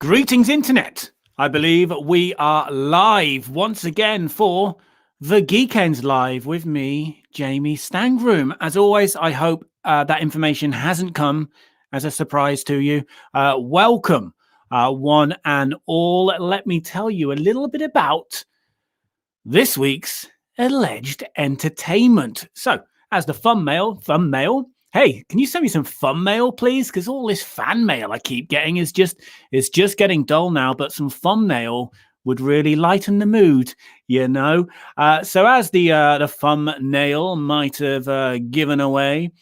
Greetings, Internet. I believe we are live once again for the Geeknd Live with me, Jamie Stangroom. As always, I hope that information hasn't come as a surprise to you. Welcome, one and all. Let me tell you a little bit about this week's alleged entertainment. So, as the fun mail, hey, can you send me some fun mail, please? Because all this fan mail I keep getting is just getting dull now. But some fun mail would really lighten the mood, you know. So as the thumbnail might have given away,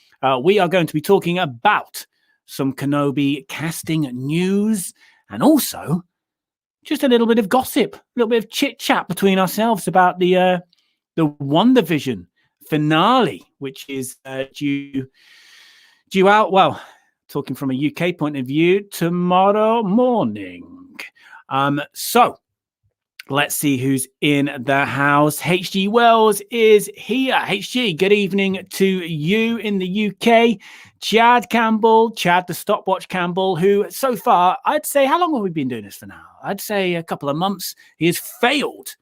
we are going to be talking about some Kenobi casting news and also just a little bit of gossip, a little bit of chit chat between ourselves about the Wandavision finale, which is due out, well, talking from a UK point of view, tomorrow morning. So let's see who's in the house. HG Wells is here. HG, good evening to you in the UK. Chad Campbell, Chad the Stopwatch Campbell, who so far, I'd say, how long have we been doing this for now? I'd say a couple of months. He has failed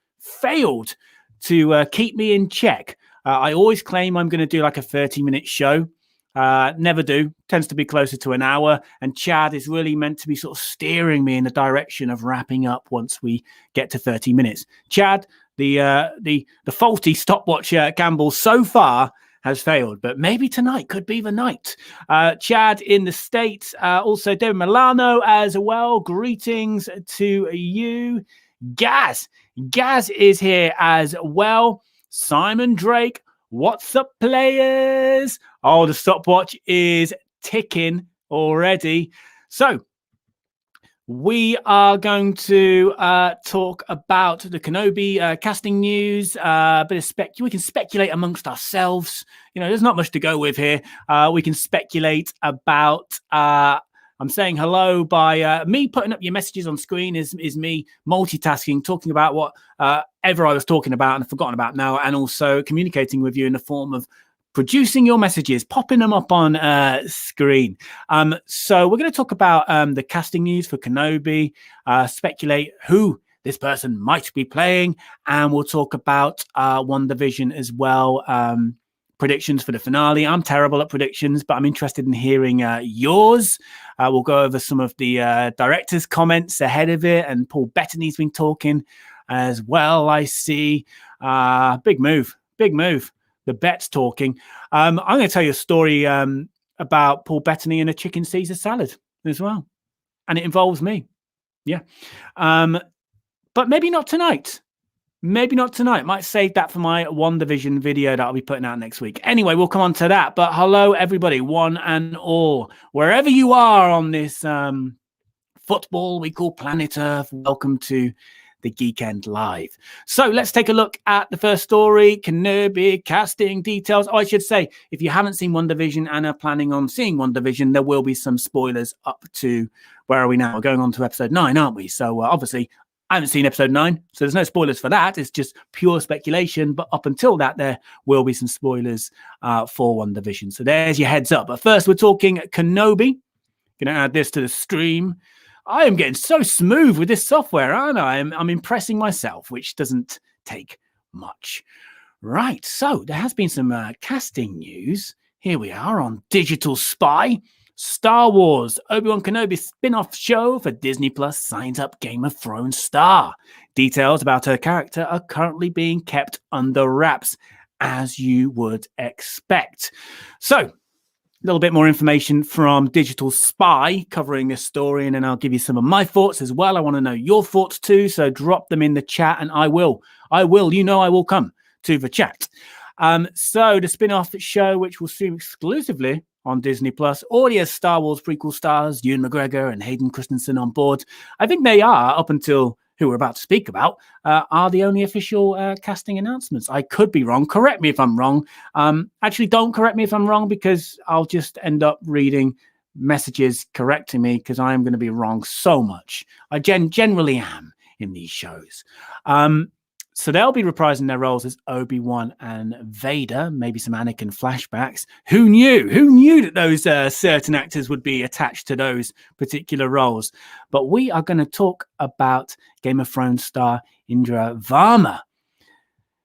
to keep me in check. I always claim I'm going to do like a 30-minute show. Never do. Tends to be closer to an hour. And Chad is really meant to be sort of steering me in the direction of wrapping up once we get to 30 minutes. Chad, the faulty stopwatch Campbell so far has failed, but maybe tonight could be the night. Chad in the States, also David Milano as well. Greetings to you. Gaz is here as well. Simon Drake, what's up, players? Oh, the stopwatch is ticking already. So we are going to talk about the Kenobi casting news. We can speculate amongst ourselves. You know, there's not much to go with here. We can speculate about. I'm saying hello by me putting up your messages on screen is me multitasking, talking about what ever I was talking about and I've forgotten about now, and also communicating with you in the form of producing your messages, popping them up on screen. So we're going to talk about the casting news for Kenobi, speculate who this person might be playing, and we'll talk about WandaVision as well. Predictions for the finale. I'm terrible at predictions, but I'm interested in hearing yours. We'll go over some of the director's comments ahead of it, and Paul Bettany's been talking as well. I see. Big move. The Bet's talking. I'm going to tell you a story about Paul Bettany and a chicken Caesar salad as well, and it involves me. Yeah, but maybe not tonight. Might save that for my WandaVision video that I'll be putting out next week. Anyway, we'll come on to that. But hello, everybody, one and all. Wherever you are on this football we call planet Earth, welcome to the Geeknd Live. So let's take a look at the first story, Kenobi casting details. Oh, I should say, if you haven't seen WandaVision and are planning on seeing WandaVision, there will be some spoilers up to, where are we now? We're going on to episode 9, aren't we? So obviously, I haven't seen episode 9, so there's no spoilers for that. It's just pure speculation. But up until that, there will be some spoilers for WandaVision. So there's your heads up. But first, we're talking Kenobi. Going to add this to the stream. I am getting so smooth with this software, aren't I? I'm impressing myself, which doesn't take much. Right, so there has been some casting news. Here we are on Digital Spy. Star Wars, Obi-Wan Kenobi spin-off show for Disney Plus signs up Game of Thrones star. Details about her character are currently being kept under wraps, as you would expect. So, a little bit more information from Digital Spy covering this story, and then I'll give you some of my thoughts as well. I want to know your thoughts too, so drop them in the chat, and I will, I will come to the chat. So the spin-off show, which will stream exclusively on Disney Plus, already has Star Wars prequel stars Ewan McGregor and Hayden Christensen on board. I think they are, up until who we're about to speak about, are the only official casting announcements. I could be wrong. Correct me if I'm wrong. Actually, don't correct me if I'm wrong, because I'll just end up reading messages correcting me, because I am going to be wrong so much. I generally am in these shows. So they'll be reprising their roles as Obi-Wan and Vader, maybe some Anakin flashbacks. Who knew? Who knew that those certain actors would be attached to those particular roles? But we are going to talk about Game of Thrones star Indra Varma.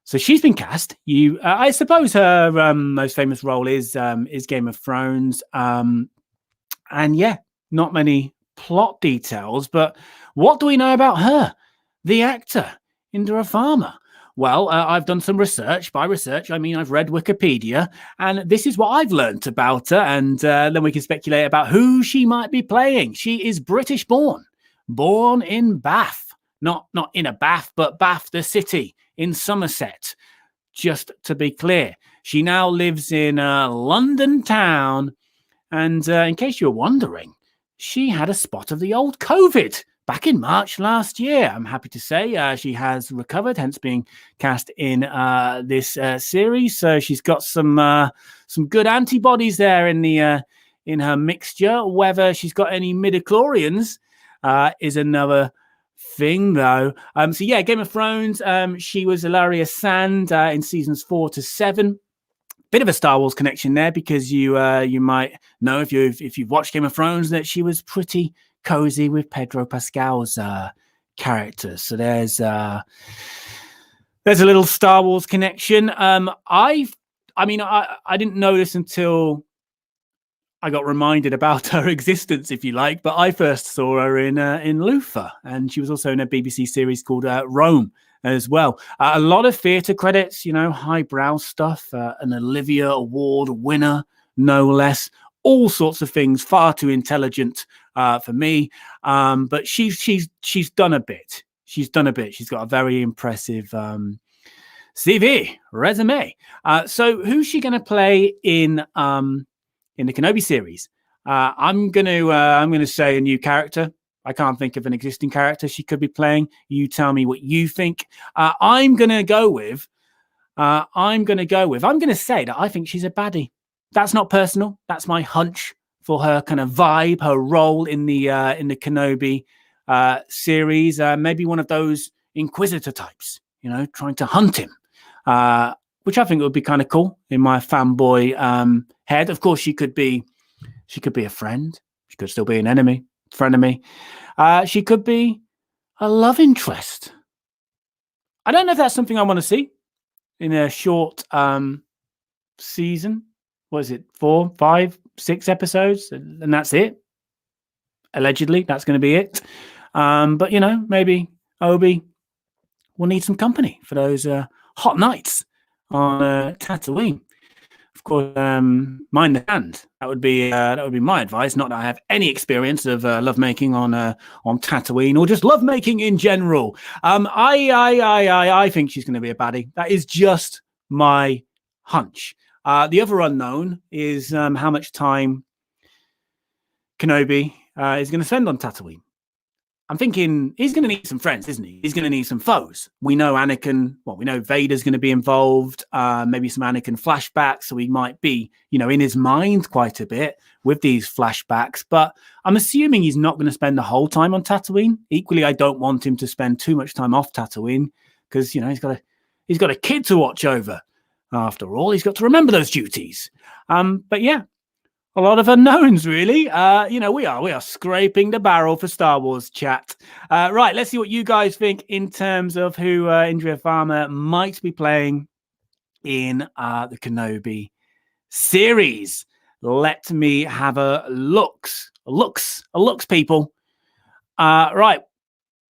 So she's been cast. I suppose her most famous role is Game of Thrones. And yeah, not many plot details, but what do we know about her, the actor? Indra Varma. Well, I've done some research. By research, I mean I've read Wikipedia, and this is what I've learnt about her, and then we can speculate about who she might be playing. She is British born in Bath. Not in a bath, but Bath, the city, in Somerset. Just to be clear, she now lives in London town, and in case you're wondering, she had a spot of the old COVID back in March last year. I'm happy to say she has recovered, hence being cast in this series. So she's got some good antibodies there in her mixture. Whether she's got any midichlorians is another thing, though. So yeah, Game of Thrones. She was Ilaria Sand in seasons 4 to 7. Bit of a Star Wars connection there, because you might know if you've watched Game of Thrones that she was pretty cozy with Pedro Pascal's character. So there's a little Star Wars connection. I didn't know this until I got reminded about her existence, if you like. But I first saw her in Luther, and she was also in a BBC series called Rome as well. A lot of theatre credits, highbrow stuff. An Olivia Award winner, no less. All sorts of things, far too intelligent for me. But she's done a bit. She's got a very impressive resume. So who's she going to play in the Kenobi series? I'm going to say a new character. I can't think of an existing character she could be playing. You tell me what you think. I'm going to say that I think she's a baddie. That's not personal. That's my hunch for her kind of vibe, her role in the Kenobi series. Maybe one of those Inquisitor types, trying to hunt him, which I think would be kind of cool in my fanboy head. Of course, she could be a friend. She could still be an enemy, frenemy. She could be a love interest. I don't know if that's something I want to see in a short season. What is it? 4, 5, 6 episodes, and that's it. Allegedly, that's going to be it. But maybe Obi will need some company for those hot nights on Tatooine. Of course, mind the hand. That would be my advice. Not that I have any experience of lovemaking on Tatooine, or just lovemaking in general. I think she's going to be a baddie. That is just my hunch. The other unknown is how much time Kenobi is going to spend on Tatooine. I'm thinking he's going to need some friends, isn't he? He's going to need some foes. We know we know Vader's going to be involved, maybe some Anakin flashbacks, so he might be, in his mind quite a bit with these flashbacks. But I'm assuming he's not going to spend the whole time on Tatooine. Equally, I don't want him to spend too much time off Tatooine, because, he's got a kid to watch over. After all, he's got to remember those duties. But yeah, a lot of unknowns, really. We are scraping the barrel for Star Wars chat. Right, let's see what you guys think in terms of who Indra Varma might be playing in the Kenobi series. Let me have a looks, people. Right.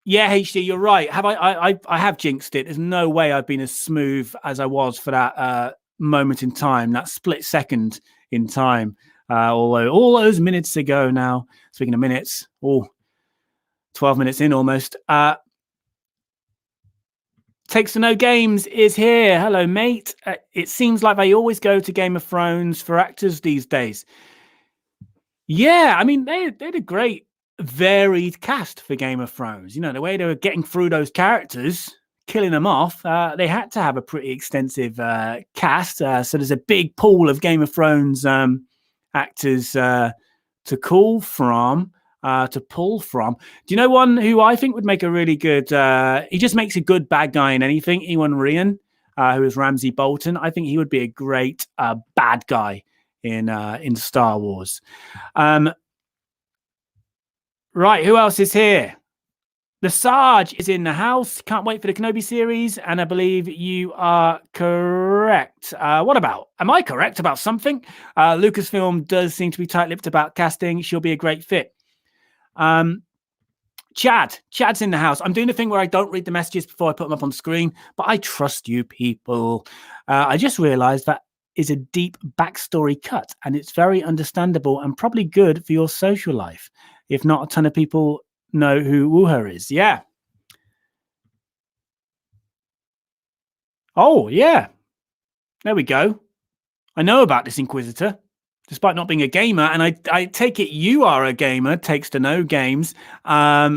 Yeah, HD, you're right. I have jinxed it. There's no way I've been as smooth as I was for that moment in time, that split second in time. Although all those minutes ago now, speaking of minutes, 12 minutes in almost. Takes to Know Games is here. Hello, mate. It seems like they always go to Game of Thrones for actors these days. Yeah, I mean, they had a great varied cast for Game of Thrones. The way they were getting through those characters, killing them off, they had to have a pretty extensive cast. So there's a big pool of Game of Thrones actors to call from. to pull from. Do you know one who I think would make a really good? He just makes a good bad guy in anything. Ewan Ryan, who is Ramsay Bolton. I think he would be a great bad guy in Star Wars. Right, who else is here? The Sarge is in the house. Can't wait for the Kenobi series, and I believe you are correct. What about? Am I correct about something? Lucasfilm does seem to be tight-lipped about casting. She'll be a great fit. Chad's in the house. I'm doing the thing where I don't read the messages before I put them up on screen, but I trust you people. I just realized that is a deep backstory cut, and it's very understandable and probably good for your social life. If not a ton of people know who Wooher is. Yeah. Oh, yeah. There we go. I know about this Inquisitor, despite not being a gamer, and I take it you are a gamer, takes to know games.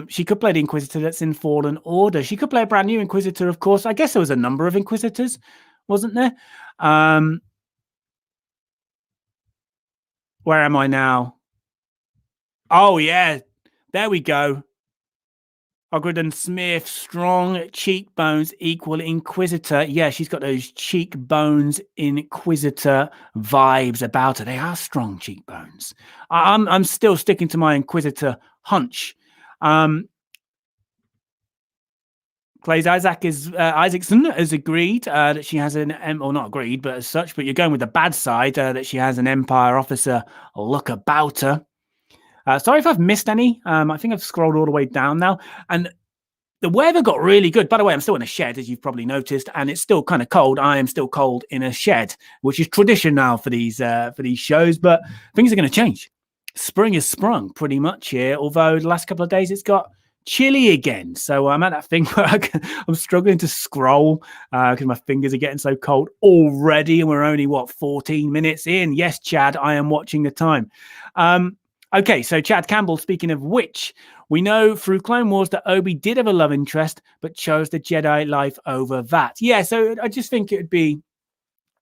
She could play the Inquisitor that's in Fallen Order. She could play a brand new Inquisitor, of course. I guess there was a number of Inquisitors, wasn't there? Where am I now? Oh, yeah. There we go. Ogredon Smith, strong cheekbones equal Inquisitor. Yeah, she's got those cheekbones Inquisitor vibes about her. They are strong cheekbones. I'm still sticking to my Inquisitor hunch. Clay's Isaacson has agreed that she has or not agreed, but as such, but you're going with the bad side, that she has an Empire officer look about her. Sorry if I've missed any. I think I've scrolled all the way down now. And the weather got really good. By the way, I'm still in a shed, as you've probably noticed, and it's still kind of cold. I am still cold in a shed, which is tradition now for these shows, but things are going to change. Spring has sprung pretty much here, although the last couple of days it's got chilly again. So I'm at that thing where I'm struggling to scroll because my fingers are getting so cold already, and we're only, 14 minutes in? Yes, Chad, I am watching the time. Okay, so Chad Campbell, speaking of which, we know through Clone Wars that Obi did have a love interest, but chose the Jedi life over that. Yeah, so I just think it would be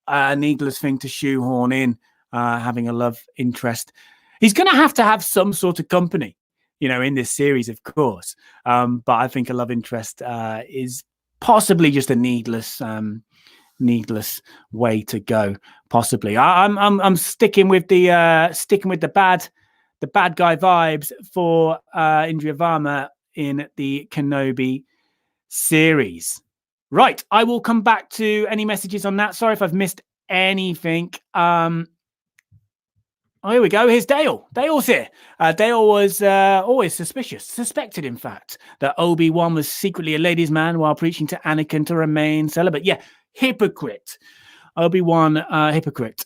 a needless thing to shoehorn in having a love interest. He's going to have some sort of company, in this series, of course. But I think a love interest is possibly just a needless way to go. Possibly, I'm sticking with the bad guy vibes for Indra Varma in the Kenobi series. Right, I will come back to any messages on that. Sorry if I've missed anything. Oh, here we go. Here's Dale. Dale's here. Dale was always suspected, in fact, that Obi-Wan was secretly a ladies' man while preaching to Anakin to remain celibate. Yeah, hypocrite. Obi-Wan, hypocrite.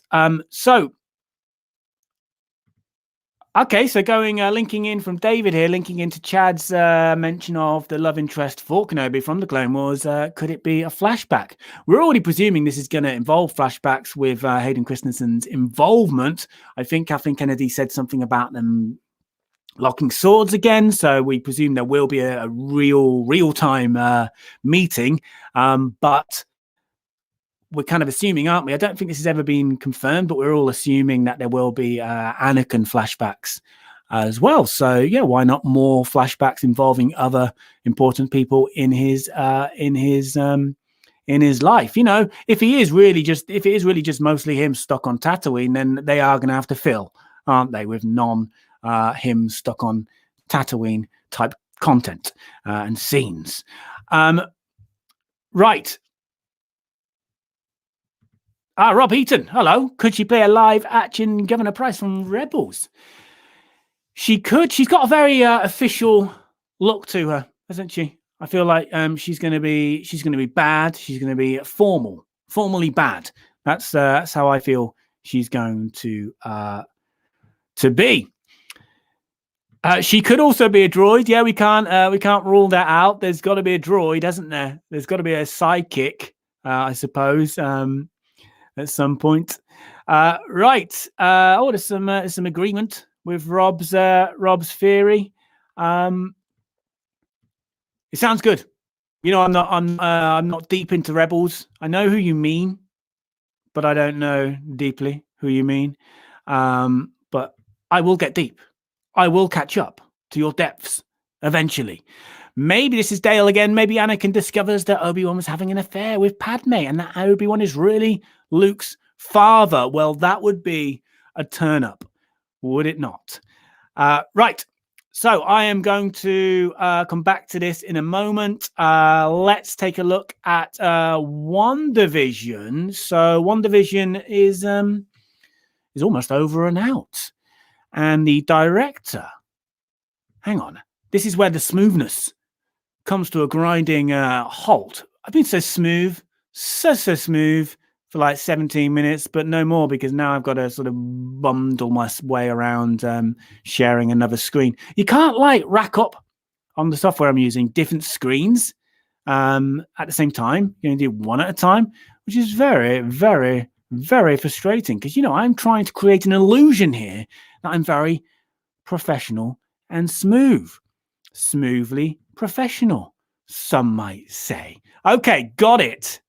Okay, so linking in from David here, linking into Chad's mention of the love interest for Kenobi from the Clone Wars. Could it be a flashback? We're already presuming this is going to involve flashbacks with Hayden Christensen's involvement. I think Kathleen Kennedy said something about them locking swords again, so we presume there will be a real-time meeting. But we're kind of assuming, aren't we? I don't think this has ever been confirmed, but we're all assuming that there will be Anakin flashbacks as well. So yeah, why not more flashbacks involving other important people in his life? If it is really just mostly him stuck on Tatooine, then they are going to have to fill, aren't they, with him stuck on Tatooine type content and scenes. Right. Rob Heaton, hello. Could she play a live action Governor Price from Rebels? She could. She's got a very official look to her, hasn't she? I feel like she's going to be bad. She's going to be formally bad. That's how I feel she's going to be. She could also be a droid. Yeah, we can't rule that out. There's got to be a droid, hasn't there? There's got to be a sidekick, I suppose. At some point, right? There's some agreement with Rob's theory. It sounds good. I'm not deep into Rebels. I know who you mean, but I don't know deeply who you mean. But I will get deep. I will catch up to your depths eventually. Maybe this is Dale again. Maybe Anakin discovers that Obi-Wan was having an affair with Padme and that Obi-Wan is really Luke's father. Well, that would be a turn up, would it not? Right. So I am going to come back to this in a moment. Let's take a look at Wandavision. So Wandavision is almost over and out. And the director, hang on, this is where the smoothness comes to a grinding halt. I've been so smooth for like 17 minutes, but no more, because now I've got to sort of bundle my way around sharing another screen. You can't like rack up on the software I'm using different screens at the same time. You can do one at a time, which is very, very, very frustrating, because, you know, I'm trying to create an illusion here that I'm very professional and smoothly professional, some might say. Okay, got it.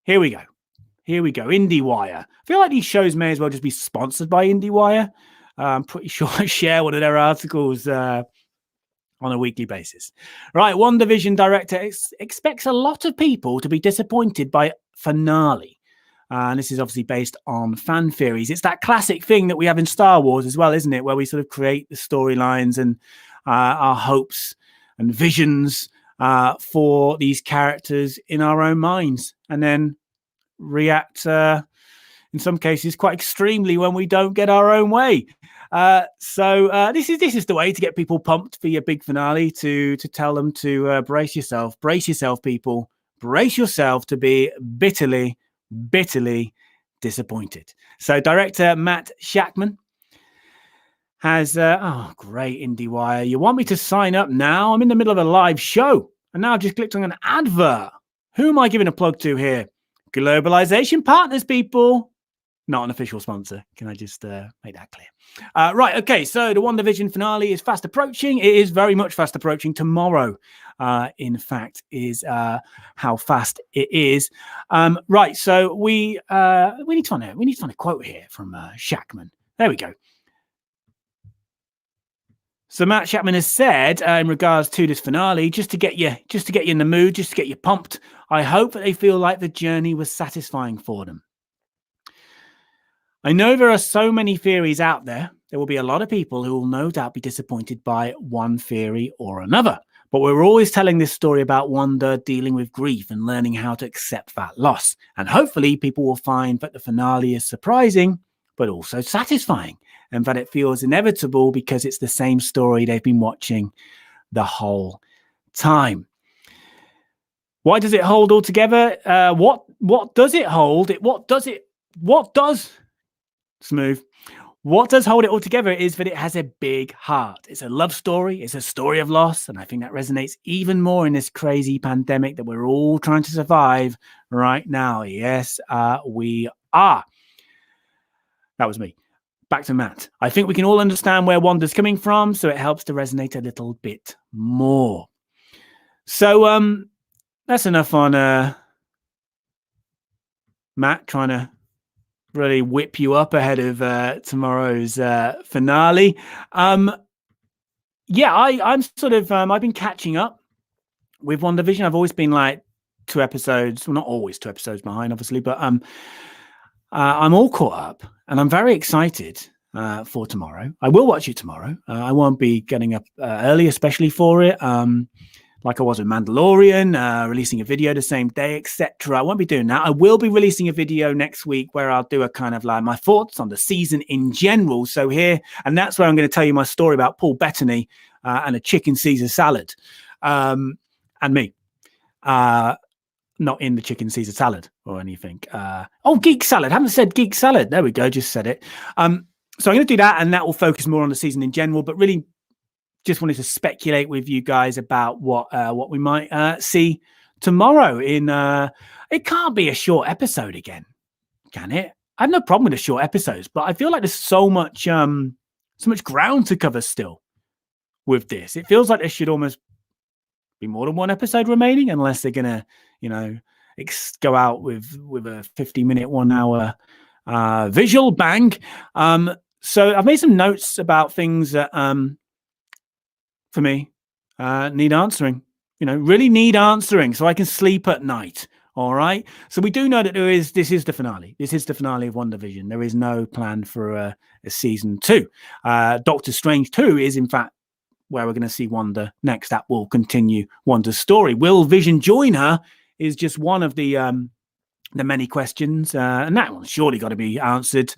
Here we go. IndieWire. I feel like these shows may as well just be sponsored by IndieWire. I'm pretty sure I share one of their articles on a weekly basis. Right, WandaVision director expects a lot of people to be disappointed by finale. And this is obviously based on fan theories. It's that classic thing that we have in Star Wars as well, isn't it? Where we sort of create the storylines and our hopes and visions for these characters in our own minds, and then react in some cases quite extremely when we don't get our own way. So this is the way to get people pumped for your big finale, to tell them to brace yourself, people, brace yourself to be bitterly disappointed. So director Matt Shakman has great, IndieWire. You want me to sign up now? I'm in the middle of a live show, and now I've just clicked on an advert. Who am I giving a plug to here? Globalization Partners, people. Not an official sponsor. Can I just make that clear? Right, okay, so the WandaVision finale is fast approaching. It is very much fast approaching. Tomorrow, in fact, is how fast it is. Right, so we need to find a quote here from Shakman. There we go. So Matt Shakman has said, in regards to this finale, just to get you in the mood, just to get you pumped, I hope that they feel like the journey was satisfying for them. I know there are so many theories out there. There will be a lot of people who will no doubt be disappointed by one theory or another. But we're always telling this story about Wanda dealing with grief and learning how to accept that loss. And hopefully people will find that the finale is surprising, but also satisfying, and that it feels inevitable because it's the same story they've been watching the whole time. Why does it hold all together? What does it hold? What does hold it all together is that it has a big heart. It's a love story. It's a story of loss. And I think that resonates even more in this crazy pandemic that we're all trying to survive right now. Yes, we are. That was me. Back to Matt. I think we can all understand where Wanda's coming from, so it helps to resonate a little bit more. So that's enough on Matt trying to really whip you up ahead of tomorrow's finale. Yeah, I'm sort of I've been catching up with WandaVision. I've always been like 2 episodes, well, not always 2 episodes behind, obviously, but I'm all caught up, and I'm very excited for tomorrow. I will watch it tomorrow. I won't be getting up early, especially for it. Like I was with Mandalorian, releasing a video the same day, etc. I won't be doing that. I will be releasing a video next week where I'll do a kind of like my thoughts on the season in general. So here, and that's where I'm going to tell you my story about Paul Bettany and a chicken Caesar salad, and me. Not in the chicken Caesar salad or anything. Geek salad. I haven't said geek salad. There we go. Just said it. So I'm going to do that, and that will focus more on the season in general, but really just wanted to speculate with you guys about what we might see tomorrow in it can't be a short episode again, can it? I have no problem with the short episodes, but I feel like there's so much ground to cover still with this. It feels like there should almost be more than 1 episode remaining, unless they're gonna, go out with a 50-minute, 1 hour visual bang. So I've made some notes about things that for me need answering. Really need answering so I can sleep at night. All right. So we do know that this is the finale. This is the finale of WandaVision. There is no plan for a season 2. Doctor Strange 2 is, in fact, where we're going to see Wanda next. That will continue Wanda's story. Will Vision join her is just one of the many questions. And that one's surely got to be answered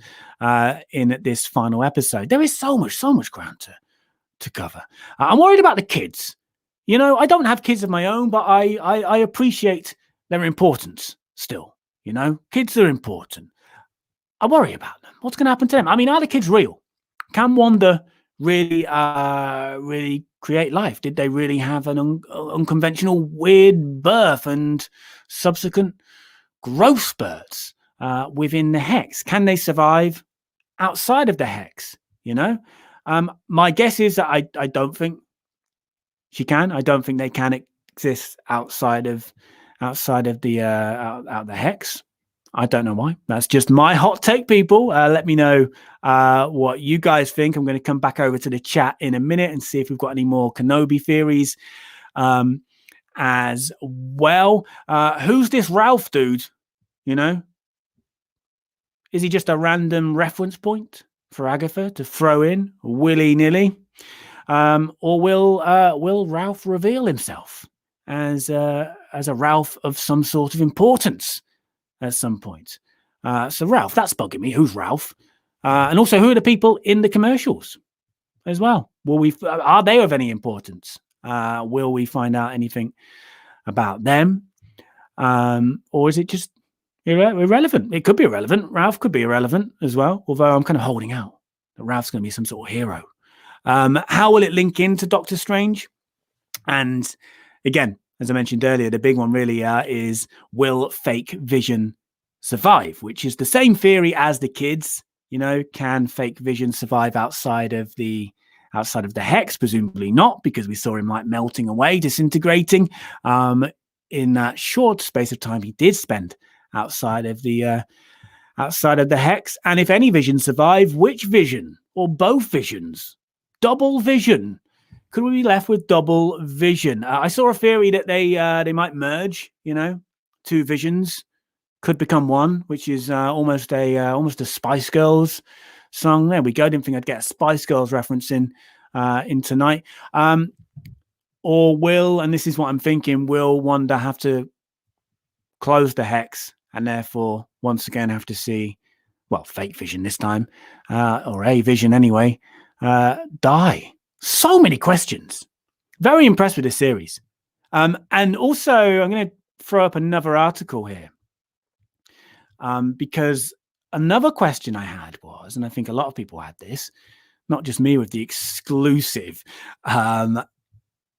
in this final episode. There is so much ground to cover. I'm worried about the kids. I don't have kids of my own, but I appreciate their importance still. Kids are important. I worry about them. What's going to happen to them? I mean, are the kids real? Can Wanda really create life? Did they really have an unconventional weird birth and subsequent growth spurts within the hex? Can they survive outside of the hex? My guess is that I don't think she can. I don't think they can exist outside of the hex. I don't know why. That's just my hot take, people. Let me know what you guys think. I'm going to come back over to the chat in a minute and see if we've got any more Kenobi theories as well. Who's this Ralph dude? Is he just a random reference point for Agatha to throw in willy-nilly? Or will Ralph reveal himself as a Ralph of some sort of importance at some point? So Ralph, that's bugging me. Who's Ralph? And also, who are the people in the commercials as well? Are they of any importance? Will we find out anything about them? Or is it just irrelevant? It could be irrelevant. Ralph could be irrelevant as well, although I'm kind of holding out that Ralph's going to be some sort of hero. How will it link into Doctor Strange? And again, as I mentioned earlier, the big one really is, will fake Vision survive? Which is the same theory as the kids. Can fake Vision survive outside of the hex? Presumably not, because we saw him melting away, disintegrating in that short space of time he did spend outside of the hex. And if any Vision survive, which Vision or both Visions? Double Vision. Could we be left with double Vision? I saw a theory that they might merge. Two Visions could become one, which is almost a Spice Girls song. There we go. Didn't think I'd get a Spice Girls reference in tonight. Or will, and this is what I'm thinking, will Wanda have to close the hex and therefore once again have to see, fake Vision this time, or a Vision anyway, die? So many questions. Very impressed with this series. And also, I'm going to throw up another article here because another question I had was, and I think a lot of people had this, not just me with the exclusive,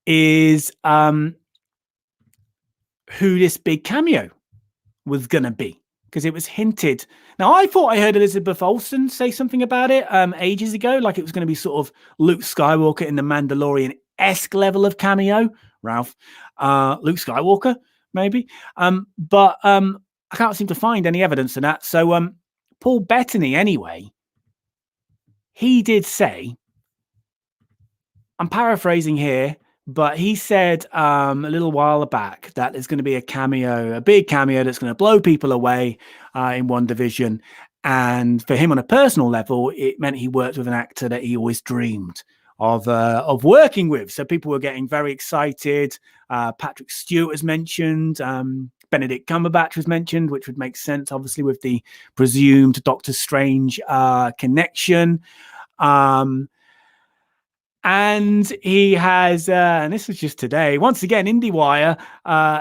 is who this big cameo was going to be. Because it was hinted. Now, I thought I heard Elizabeth Olsen say something about it ages ago, like it was going to be sort of Luke Skywalker in the Mandalorian-esque level of cameo. Ralph, Luke Skywalker, maybe. But I can't seem to find any evidence of that. So Paul Bettany, anyway, he did say, I'm paraphrasing here, but he said a little while back that there's going to be a big cameo that's going to blow people away in WandaVision. And for him on a personal level, it meant he worked with an actor that he always dreamed of working with. So people were getting very excited. Patrick Stewart was mentioned. Benedict Cumberbatch was mentioned, which would make sense, obviously, with the presumed Doctor Strange connection. And he has, and this was just today, once again, IndieWire,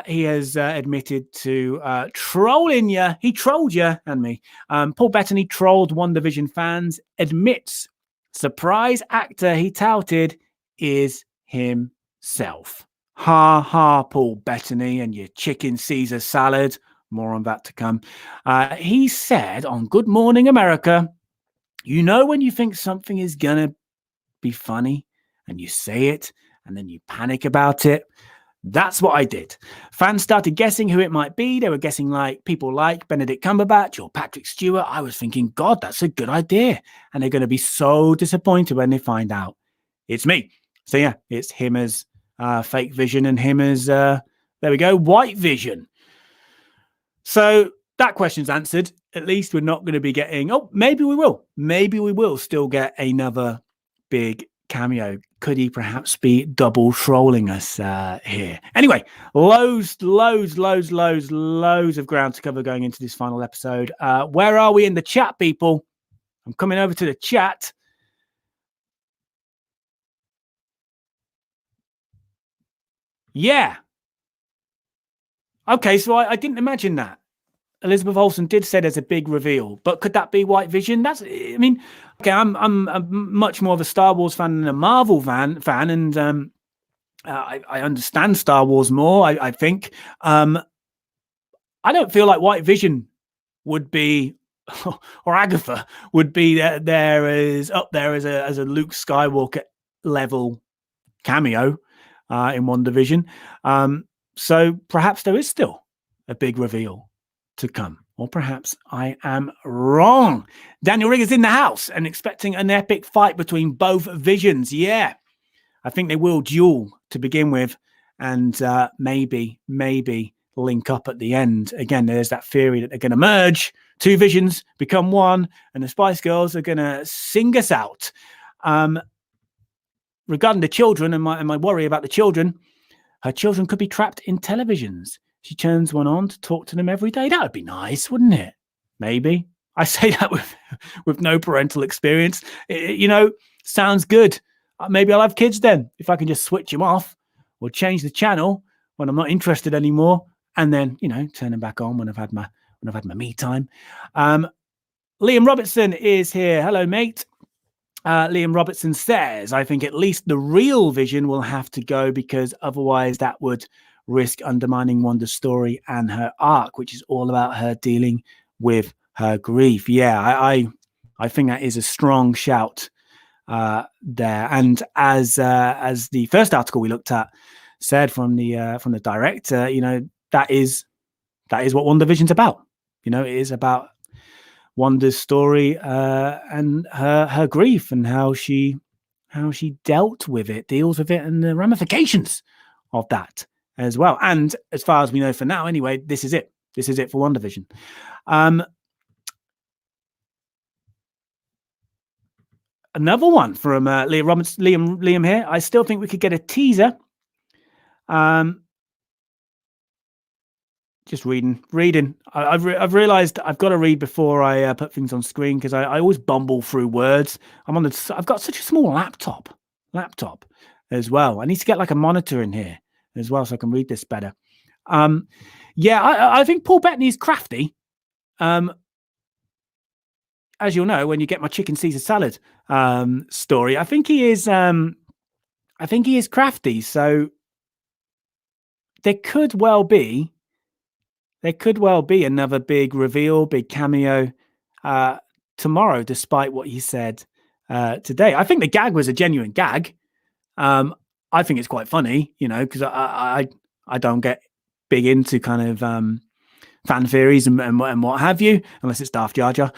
he has admitted to trolling you. He trolled you and me. Paul Bettany trolled WandaVision fans, admits surprise actor he touted is himself. Ha ha, Paul Bettany and your chicken Caesar salad. More on that to come. He said on Good Morning America, when you think something is going to be funny, and you say it, and then you panic about it. That's what I did. Fans started guessing who it might be. They were guessing people like Benedict Cumberbatch or Patrick Stewart. I was thinking, God, that's a good idea. And they're going to be so disappointed when they find out it's me. So yeah, it's him as fake Vision and him as there we go, White Vision. So that question's answered. At least we're not going to be getting. Oh, maybe we will. Maybe we will still get another big cameo. Could he perhaps be double trolling us here? Anyway, loads of ground to cover going into this final episode. Where are we in the chat, people? I'm coming over to the chat. Yeah. Okay, so I didn't imagine that. Elizabeth Olsen did say there's a big reveal, but could that be White Vision? I mean, okay, I'm much more of a Star Wars fan than a Marvel fan, and I understand Star Wars more. I think I don't feel like White Vision would be, or Agatha would be there as up there as a Luke Skywalker level cameo in WandaVision. So perhaps there is still a big reveal to come, or perhaps I am wrong. Daniel Rigger's in the house and expecting an epic fight between both visions. Yeah, I think they will duel to begin with, and maybe link up at the end. Again, there's that theory that they're going to merge, two visions become one, and the Spice Girls are going to sing us out. Regarding the children and my worry about the children, her children could be trapped in televisions. She turns one on to talk to them every day. That would be nice, wouldn't it? Maybe. I say that with no parental experience. Sounds good. Maybe I'll have kids then, if I can just switch them off or change the channel when I'm not interested anymore, and then turn them back on when I've had my me time. Liam Robertson is here. Hello, mate. Liam Robertson says, I think at least the real Vision will have to go, because otherwise that would risk undermining Wanda's story and her arc, which is all about her dealing with her grief. Yeah, I think that is a strong shout there. And as the first article we looked at said from the director, that is what WandaVision's about. It is about Wanda's story and her grief and how she dealt with it, deals with it, and the ramifications of that as well. And as far as we know for now, anyway, this is it. This is it for WandaVision. Another one from Liam here. I still think we could get a teaser. Just reading. I've realized I've got to read before I put things on screen, because I always bumble through words. I've got such a small laptop as well. I need to get like a monitor in here as well so I can read this better. I think Paul Bettany is crafty. As you'll know when you get my chicken Caesar salad story, I think he is crafty. So there could well be another big reveal, big cameo tomorrow, despite what he said today. I think the gag was a genuine gag. I think it's quite funny, because I don't get big into kind of fan theories and what have you, unless it's Darth Jar Jar.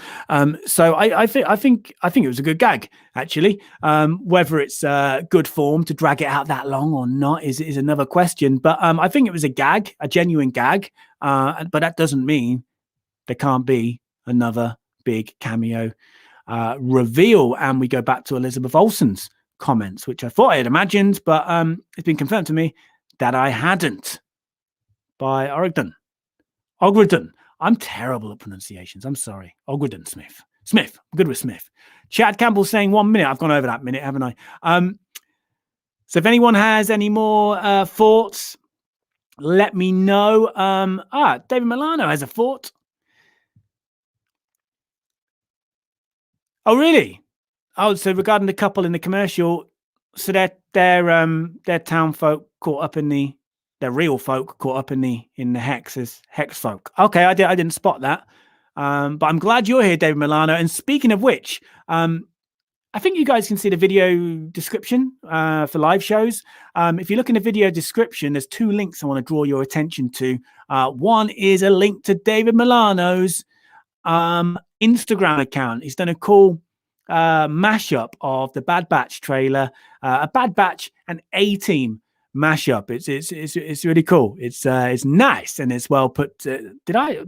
So I think it was a good gag, actually. Whether it's good form to drag it out that long or not is another question. But I think it was a genuine gag. But that doesn't mean there can't be another big cameo reveal. And we go back to Elizabeth Olsen's comments, which I thought I had imagined, but it's been confirmed to me that I hadn't. By Ogden. I'm terrible at pronunciations. I'm sorry. Ogden Smith. I'm good with Smith. Chad Campbell saying 1 minute. I've gone over that minute, haven't I? So if anyone has any more thoughts, let me know. David Milano has a thought. Oh, really? Oh, so regarding the couple in the commercial, so they're town folk caught up in the. They're real folk caught up in the hex as hex folk. Okay, I didn't spot that. But I'm glad you're here, David Milano. And speaking of which, I think you guys can see the video description for live shows. If you look in the video description, there's two links I want to draw your attention to. One is a link to David Milano's Instagram account. He's done a cool mashup of the Bad Batch trailer, a Bad Batch and A-Team mashup. It's really cool. It's nice and it's well put. I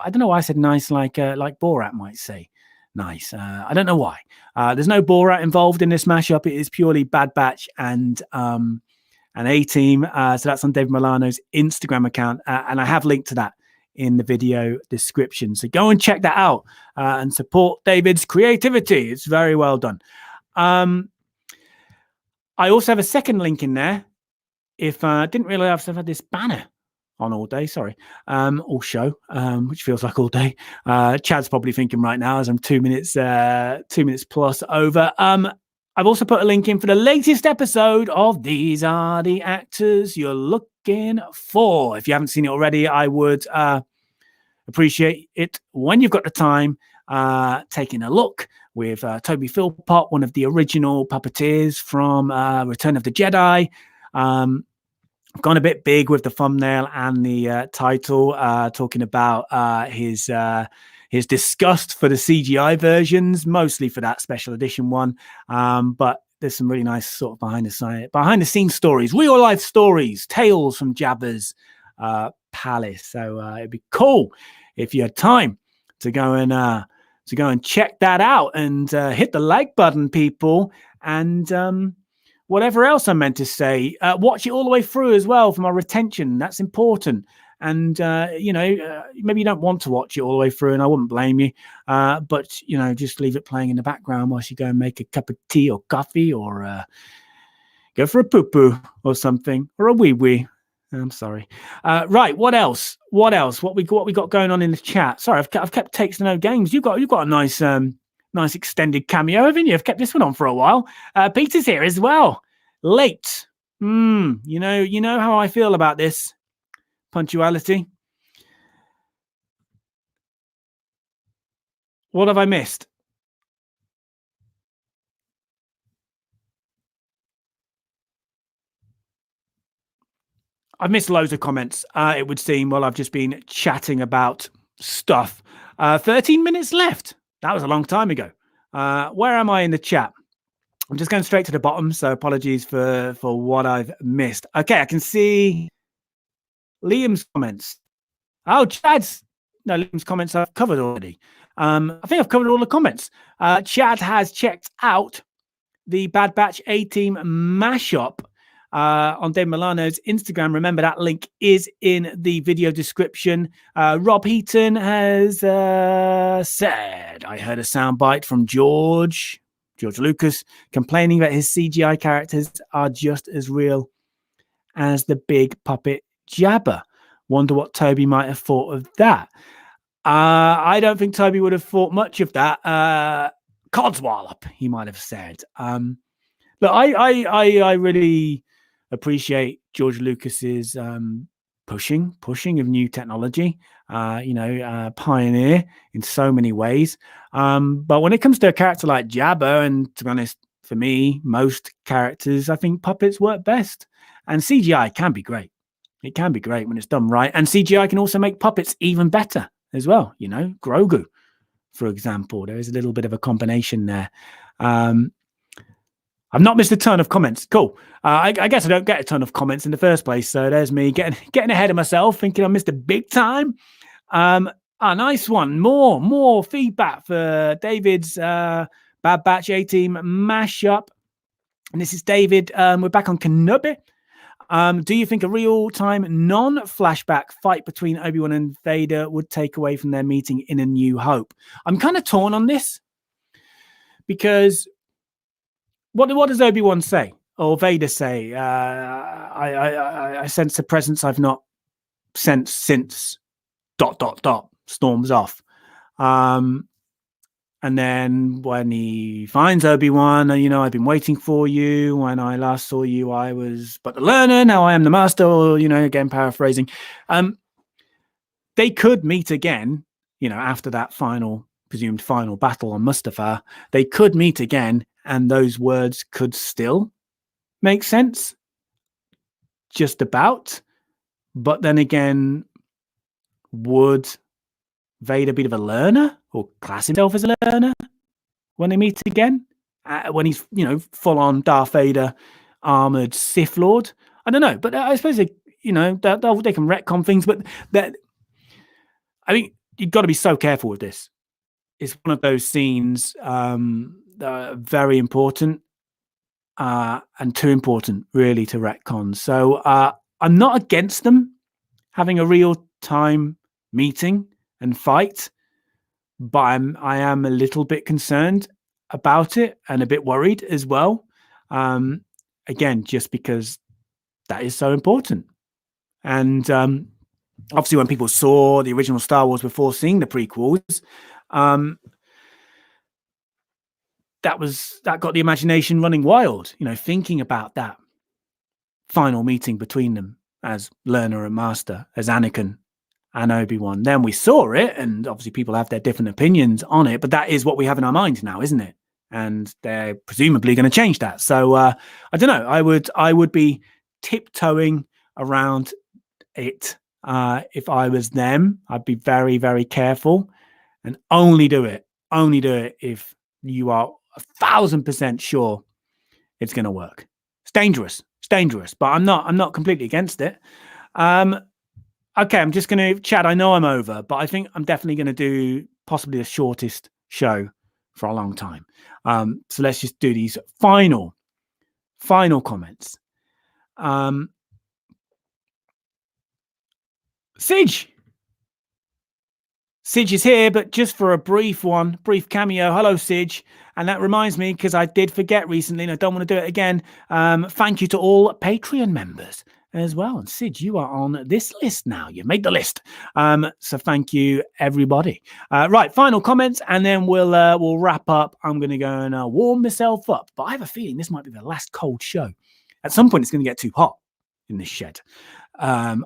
don't know why I said nice like Borat might say nice. I don't know why. There's no Borat involved in this mashup. It is purely Bad Batch and A-Team. So that's on Dave Milano's Instagram account, and I have linked to that in the video description. So go and check that out and support David's creativity. It's very well done. I also have a second link in there. If I didn't realize I've had this banner on all day, sorry, all show, which feels like all day. Chad's probably thinking right now as I'm 2 minutes plus over. I've also put a link in for the latest episode of These Are the Actors You're Looking For. If you haven't seen it already, I would appreciate it when you've got the time taking a look with Toby Philpot, one of the original puppeteers from Return of the Jedi. I've gone a bit big with the thumbnail and the title, talking about his disgust for the CGI versions, mostly for that special edition one. But there's some really nice sort of behind the scenes stories, real life stories, tales from Jabba's palace. So it'd be cool if you had time to go and check that out and hit the like button, people, and whatever else I meant to say, watch it all the way through as well for my retention. That's important. And, maybe you don't want to watch it all the way through, and I wouldn't blame you. But, just leave it playing in the background whilst you go and make a cup of tea or coffee or go for a poo-poo or something, or a wee-wee. I'm sorry. Right. What else? What we got going on in the chat? Sorry, I've kept takes to no games. You've got a nice extended cameo, haven't you? I've kept this one on for a while. Peter's here as well. Late. You know how I feel about this punctuality. What have I missed? I've missed loads of comments, it would seem, while I've just been chatting about stuff. 13 minutes left. That was a long time ago. Where am I in the chat? I'm just going straight to the bottom, so apologies for what I've missed. Okay, I can see Liam's comments. Oh, Liam's comments I've covered already. I think I've covered all the comments. Chad has checked out the Bad Batch A-Team mashup on Dave Milano's Instagram. Remember, that link is in the video description. Rob Heaton has said, I heard a soundbite from George Lucas complaining that his CGI characters are just as real as the big puppet Jabba. Wonder what Toby might have thought of that. I don't think Toby would have thought much of that. Codswallop, he might have said. Look, I really appreciate George Lucas's pushing of new technology. Pioneer in so many ways. But when it comes to a character like Jabba, and to be honest, for me, most characters, I think puppets work best. And CGI can be great. It can be great when it's done right. And CGI can also make puppets even better as well. Grogu, for example. There is a little bit of a combination there. I've not missed a ton of comments. Cool. I guess I don't get a ton of comments in the first place. So there's me getting ahead of myself, thinking I missed a big time. Nice one. More feedback for David's Bad Batch A-Team mashup. And this is David. We're back on Kenobi. Do you think a real-time, non-flashback fight between Obi-Wan and Vader would take away from their meeting in A New Hope? I'm kind of torn on this because what does Obi-Wan say or Vader say? I sense a presence I've not sensed since ... storms off. And then when he finds Obi-Wan, I've been waiting for you. When I last saw you, I was but the learner. Now I am the master. Or, again, paraphrasing. They could meet again, after that presumed final battle on Mustafar. They could meet again, and those words could still make sense. Just about. But then again, would Vader be the learner or class himself as a learner? when they meet again, when he's, full on Darth Vader, armored Sith Lord. I don't know, but I suppose they can retcon things, but I think you've got to be so careful with this. It's one of those scenes that are very important and too important, really, to retcon. So I'm not against them having a real-time meeting and fight, but I am a little bit concerned about it and a bit worried as well. Again, just because that is so important. And obviously, when people saw the original Star Wars before seeing the prequels, that got the imagination running wild, thinking about that final meeting between them as learner and master, as Anakin and Obi-Wan. Then we saw it, and obviously people have their different opinions on it, but that is what we have in our minds now, isn't it? And they're presumably going to change that. So I don't know. I would be tiptoeing around it. If I was them, I'd be very, very careful and only do it if you are 1,000% sure it's going to work. It's dangerous, but I'm not completely against it. Okay, I'm just going to chat. I know I'm over, but I think I'm definitely going to do possibly the shortest show for a long time. So let's just do these final comments. Sige is here, but just for a brief cameo. Hello, Sige. And that reminds me, because I did forget recently, and I don't want to do it again. Thank you to all Patreon members as well. And Sige, you are on this list now. You've made the list. So thank you, everybody. Right, final comments, and then we'll wrap up. I'm going to go and warm myself up. But I have a feeling this might be the last cold show. At some point, it's going to get too hot in this shed. I'm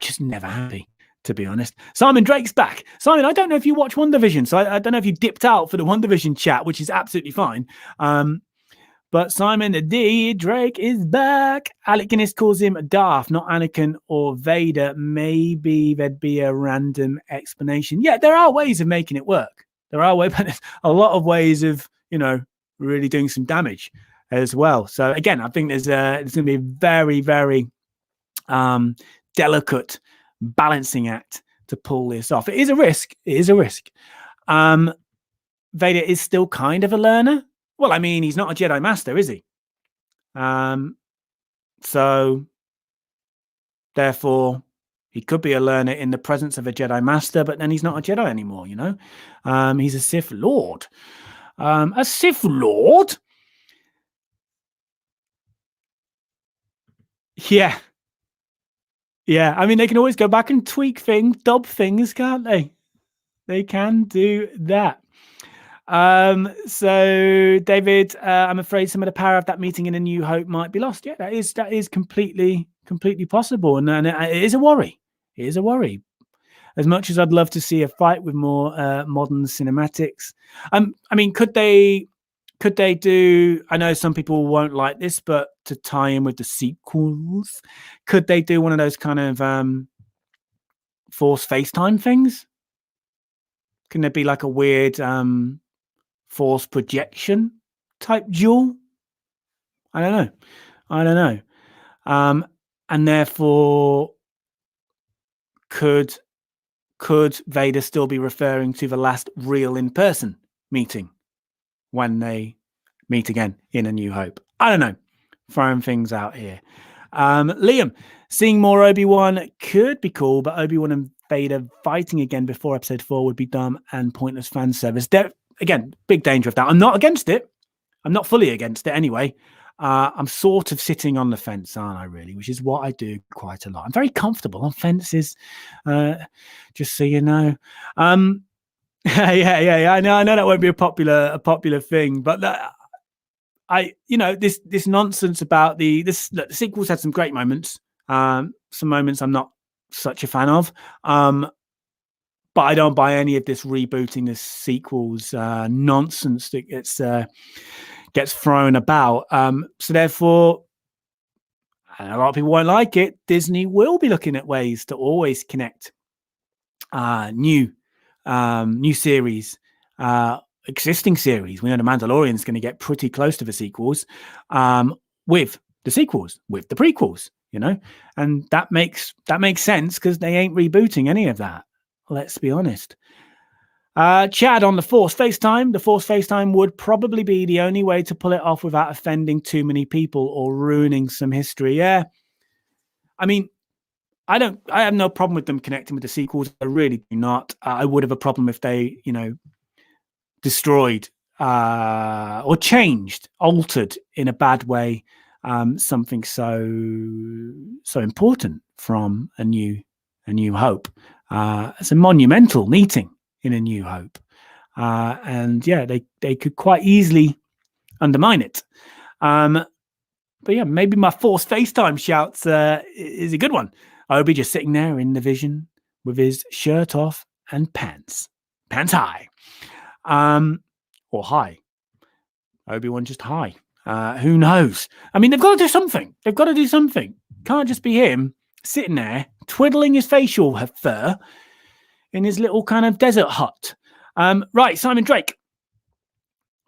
just never happy, to be honest. Simon Drake's back. Simon, I don't know if you watch WandaVision, so I don't know if you dipped out for the WandaVision chat, which is absolutely fine. But Simon D. Drake is back. Alec Guinness calls him Darth, not Anakin or Vader. Maybe there'd be a random explanation. Yeah, there are ways of making it work. There are ways, but a lot of ways of, really doing some damage as well. So again, I think there's going to be a very, very delicate balancing act to pull this off. It is a risk. Vader is still kind of a learner. Well, I mean, he's not a Jedi Master, is he? So therefore, he could be a learner in the presence of a Jedi Master, but then he's not a Jedi anymore, He's a Sith Lord. A Sith Lord? Yeah. Yeah, I mean, they can always go back and tweak things, dub things, can't they? They can do that. So David, I'm afraid some of the power of that meeting in A New Hope might be lost. Yeah, that is completely possible, and it is a worry. It is a worry. As much as I'd love to see a fight with more modern cinematics, I mean, could they do? I know some people won't like this, but to tie in with the sequels, could they do one of those kind of Force FaceTime things? Can there be like a weird Force projection type duel? I don't know. And therefore, could Vader still be referring to the last real in-person meeting when they meet again in A New Hope? I don't know. Throwing things out here. Liam, seeing more Obi-Wan could be cool, but Obi-Wan and Vader fighting again before episode 4 would be dumb and pointless fan service. Again, big danger of that. I'm not against it. I'm not fully against it anyway. I'm sort of sitting on the fence, aren't I, really? Which is what I do quite a lot. I'm very comfortable on fences, just so you know. Yeah. I know that won't be a popular thing, but this nonsense about the sequels had some great moments. Some moments I'm not such a fan of. But I don't buy any of this rebooting the sequels nonsense that gets thrown about. So therefore, and a lot of people won't like it, Disney will be looking at ways to always connect new series existing series. We know The Mandalorian is going to get pretty close to the sequels, with the sequels, with the prequels, and that makes sense because they ain't rebooting any of that. Let's be honest. Chad on the Force FaceTime. The Force FaceTime would probably be the only way to pull it off without offending too many people or ruining some history. Yeah. I mean, I have no problem with them connecting with the sequels. I really do not. I would have a problem if they, destroyed or changed, altered in a bad way, something so important from A New Hope. It's a monumental meeting in A New Hope, and yeah, they could quite easily undermine it. But yeah, maybe my Force FaceTime shouts is a good one. Obi just sitting there in the vision with his shirt off and pants high, or high. Obi-Wan just high. Who knows? I mean, they've got to do something. Can't just be him sitting there twiddling his facial fur in his little kind of desert hut. Right, Simon Drake.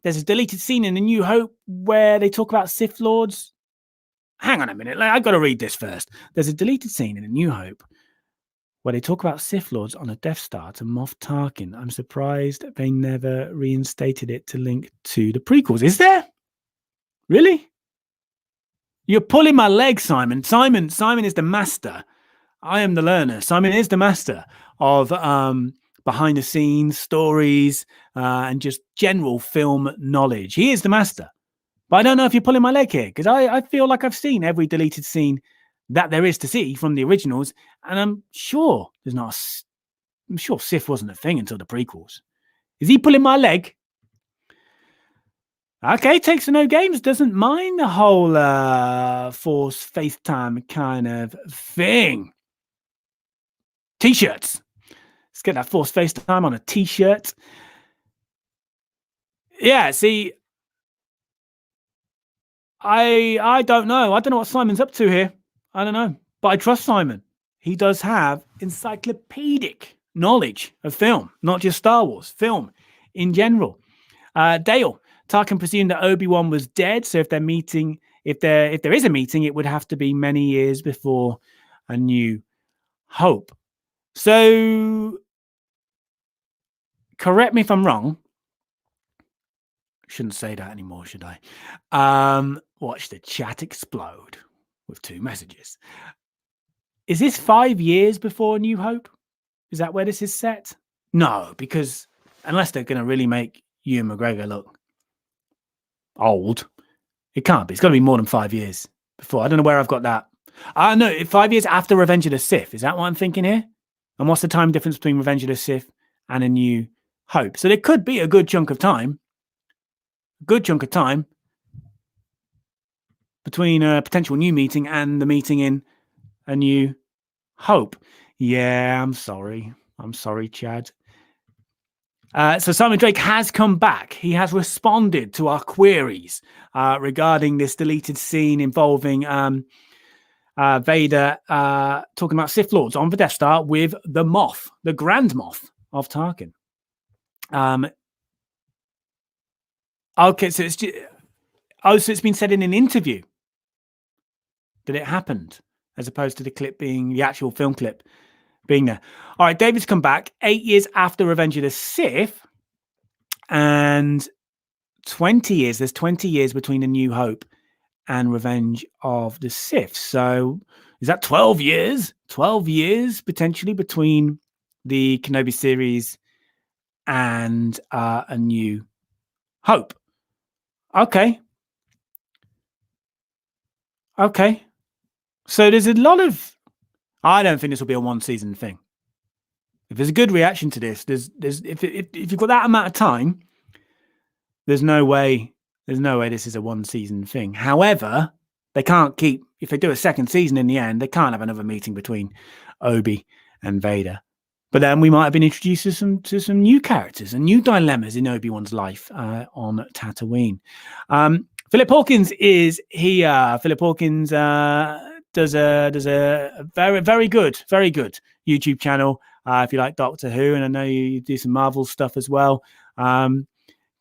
There's a deleted scene in A New Hope where they talk about Sith Lords. Hang on a minute. I've got to read this first. There's a deleted scene in A New Hope where they talk about Sith Lords on a Death Star to Moff Tarkin. I'm surprised they never reinstated it to link to the prequels. Is there? Really? You're pulling my leg, Simon. Simon is the master. I am the learner. Simon is the master of behind the scenes stories and just general film knowledge. He is the master. But I don't know if you're pulling my leg here, because I feel like I've seen every deleted scene that there is to see from the originals, and I'm sure Sith wasn't a thing until the prequels. Is he pulling my leg? Okay, takes no games, doesn't mind the whole Force FaceTime kind of thing. T-shirts. Let's get that Force FaceTime on a T-shirt. Yeah, see, I don't know. I don't know what Simon's up to here. I don't know. But I trust Simon. He does have encyclopedic knowledge of film, not just Star Wars, film in general. Dale, Tarkin presumed that Obi-Wan was dead, so if there is a meeting, it would have to be many years before A New Hope. So, correct me if I'm wrong. Shouldn't say that anymore, should I? Watch the chat explode with 2 messages. Is this 5 years before A New Hope? Is that where this is set? No, because unless they're going to really make Ewan McGregor look old, it can't be. It's got to be more than 5 years before. I don't know where I've got that. No, 5 years after Revenge of the Sith. Is that what I'm thinking here? And what's the time difference between Revenge of the Sith and A New Hope? So there could be a good chunk of time. Between a potential new meeting and the meeting in A New Hope. Yeah, I'm sorry, Chad. So Simon Drake has come back. He has responded to our queries regarding this deleted scene involving Vader talking about Sith Lords on the Death Star with the Moff, the Grand Moff of Tarkin. Okay, so it's been said in an interview that it happened, as opposed to the clip being the actual film clip being there. All right, David's come back 8 years after Revenge of the Sith, and 20 years. There's 20 years between A New Hope and Revenge of the Sith. So is that 12 years? 12 years potentially between the Kenobi series and A New Hope. Okay. So there's a lot of... I don't think this will be a 1-season thing. If there's a good reaction to this, if you've got that amount of time, there's no way this is a 1-season thing. However, they can't keep... If they do a second season in the end, they can't have another meeting between Obi and Vader. But then we might have been introduced to some new characters and new dilemmas in Obi-Wan's life on Tatooine. Phillip Hawkins is here. Phillip Hawkins does a very, very good YouTube channel if you like Doctor Who, and I know you do some Marvel stuff as well.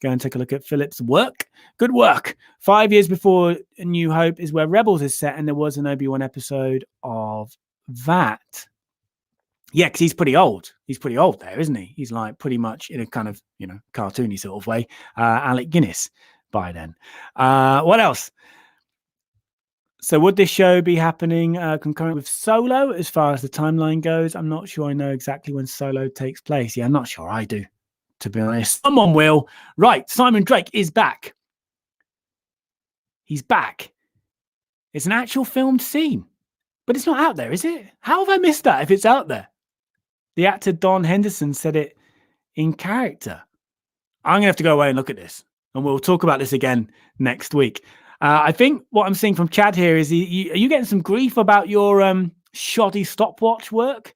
Go and take a look at Philip's work. Good work. 5 years before A New Hope is where Rebels is set, and there was an Obi-Wan episode of that. Yeah, because he's pretty old. He's pretty old there, isn't he? He's like pretty much in a kind of, cartoony sort of way. Alec Guinness by then. What else? So would this show be happening concurrent with Solo as far as the timeline goes? I'm not sure I know exactly when Solo takes place. Yeah, I'm not sure I do, to be honest. Someone will. Right, Simon Drake is back. He's back. It's an actual filmed scene, but it's not out there, is it? How have I missed that if it's out there? The actor Don Henderson said it in character. I'm going to have to go away and look at this, and we'll talk about this again next week. I think what I'm seeing from Chad here is, are you getting some grief about your shoddy stopwatch work?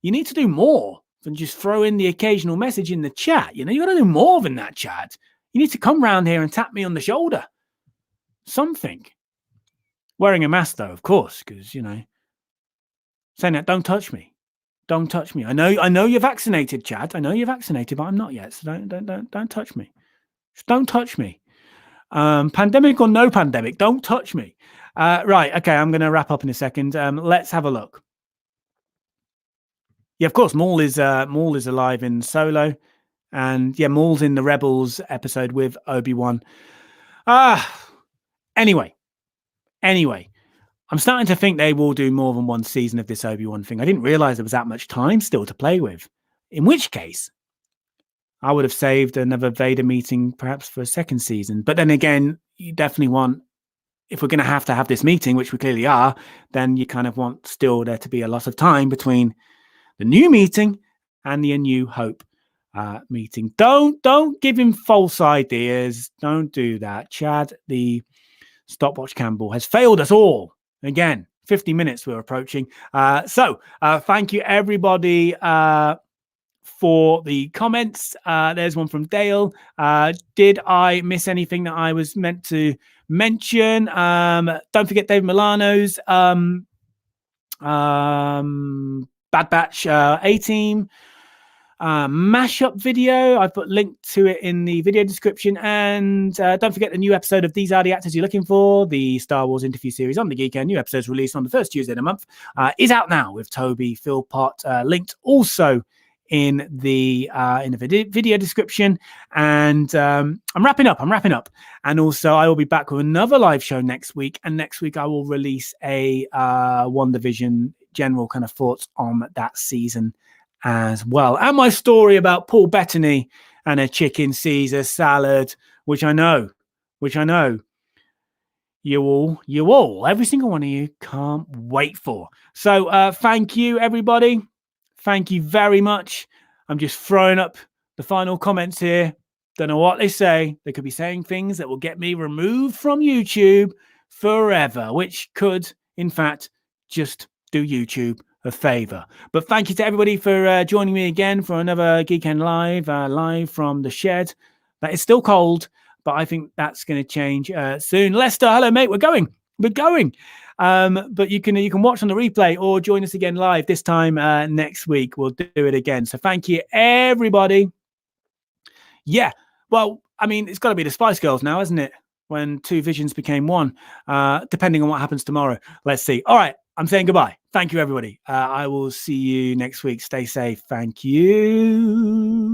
You need to do more than just throw in the occasional message in the chat. You got to do more than that, Chad. You need to come round here and tap me on the shoulder. Something. Wearing a mask, though, of course, because, saying that, don't touch me. Don't touch me. I know you're vaccinated, Chad. I know you're vaccinated, but I'm not yet. So don't touch me. Just don't touch me. Pandemic or no pandemic, don't touch me. Right. Okay. I'm going to wrap up in a second. Let's have a look. Yeah, of course. Maul is alive in Solo, and yeah, Maul's in the Rebels episode with Obi-Wan. Anyway, I'm starting to think they will do more than one season of this Obi-Wan thing. I didn't realize there was that much time still to play with. In which case, I would have saved another Vader meeting perhaps for a second season. But then again, you definitely want, if we're going to have this meeting, which we clearly are, then you kind of want still there to be a lot of time between the new meeting and the A New Hope meeting. Don't give him false ideas. Don't do that. Chad, the stopwatch Campbell, has failed us all. Again, 50 minutes we're approaching. So thank you, everybody, for the comments. There's one from Dale. Did I miss anything that I was meant to mention? Don't forget Dave Milano's Bad Batch A-Team mashup video. I've put link to it in the video description. And don't forget the new episode of These Are the Actors You're Looking For, the Star Wars interview series on the Geeknd. New episodes released on the first Tuesday of the month. Is out now with Toby Philpot, linked also in the video description. And I'm wrapping up. And also I will be back with another live show next week. And next week I will release a Wandavision general kind of thoughts on that season as well. And my story about Paul Bettany and a chicken Caesar salad, which I know you all, every single one of you can't wait for. So thank you, everybody. Thank you very much. I'm just throwing up the final comments here. Don't know what they say. They could be saying things that will get me removed from YouTube forever, which could, in fact, just do YouTube a favor. But thank you to everybody for joining me again for another Geeknd live from the shed. That is still cold, but I think that's going to change soon. Lester, hello, mate. We're going. But you can watch on the replay or join us again live this time next week. We'll do it again. So thank you, everybody. Yeah. Well, I mean, it's got to be the Spice Girls now, isn't it? When two visions became one, depending on what happens tomorrow. Let's see. All right. I'm saying goodbye. Thank you, everybody. I will see you next week. Stay safe. Thank you.